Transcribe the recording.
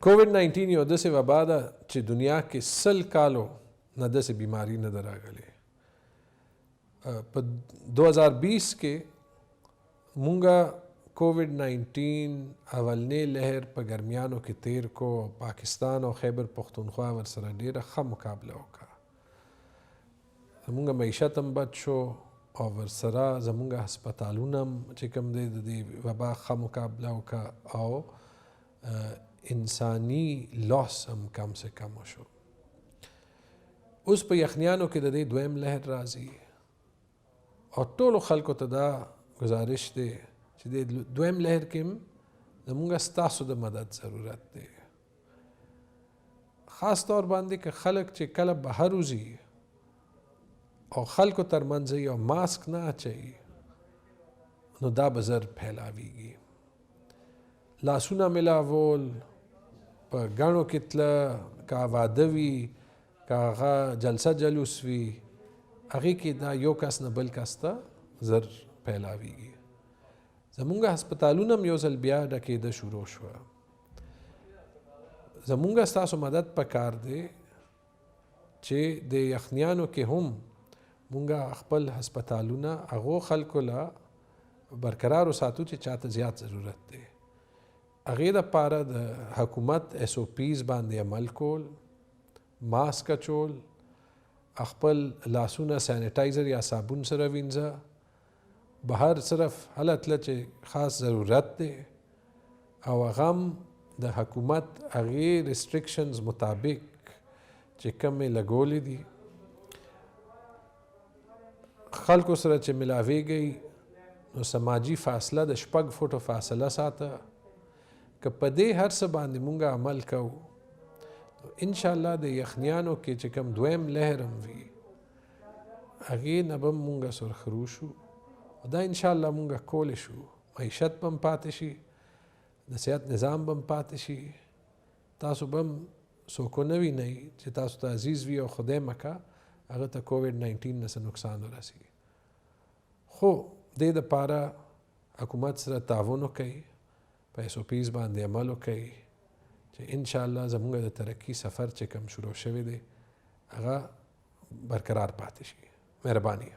کووډ-19 یو داسې وبا ده چې دنیا کې 100 کالو نه داسې بیماري نه ده راغلې. په 2020 کې مونږه کووډ-19 اولنې لهر په ګرمیانو کې تیر کو. پاکستان او خیبر پختونخوا ورسره ډېره ښه مقابله وکړه. زمونږ معیشت هم بد شو او ورسره زمونږ هسپتالونه هم چې کوم دی د دې وبا ښه مقابله وکړه او انساني لاس هم کم سے کم شو. اوس په یخنیانو کې د دې دویم لهر راځي او ټولو خلکو ته دا گزارش دی چې د دویم لهر کې هم زمونږ ستاسو د مدد ضرورت دی. خاص طور باندې که خلک چې کله بهر وځي او خلکو ترمنځ یو ماسک نه اچوي نو دا به زر پھیلاویږي. لاسونه ملاول په ګڼو کې تله که واده وي که هغه جلسه جلوس وي هغې کې دا یو کس نه بل کس ته زر پھیلاویږي. زمونږ هسپتالونه هم یو ځل بیا ډکېده شروع شوه. زمونږ ستاسو مدد پکار دی چې د یخنیانو کې هم مونږ خپل هسپتالونه هغو خلکو له برقرار وساتو چې چاته زیات ضرورت دی. هغې دپاره د حکومت SOPs باندې عمل کول، ماسک اچول، خپل لاسونه سینیټایزر یا صابون سره وینځه، بهر صرف هله تله چې خاص ضرورت دی او هغه هم د حکومت هغې ریسټرکشنز مطابق چې کومې لګولې دي. خلکو سره چې ملاویږئ نو سماجي فاصله د 6 فوټو فاصله ساته. که په دې هر څه باندې مونږ عمل کوو نو انشاءالله د یخنیانو کې چې کوم دویم لهر هم وي هغې نه به مونږ سرخرو شو او دا انشاءالله مونږ کولی شو. معیشت به هم پاتې شي، د صحت نظام به هم پاتې شي، تاسو به هم څوک ونه وینئ چې تاسو ته عزیز وي او خدای مکه هغه ته کووډ-19 نه څه نقصان ورسي. خو دې دپاره حکومت سره تعاون وکئ، په SOPs باندې عمل وکئ چې انشاءالله زمونږ د ترقي سفر چې کوم شروع شوی دی هغه برقرار پاتې شي. مهرباني.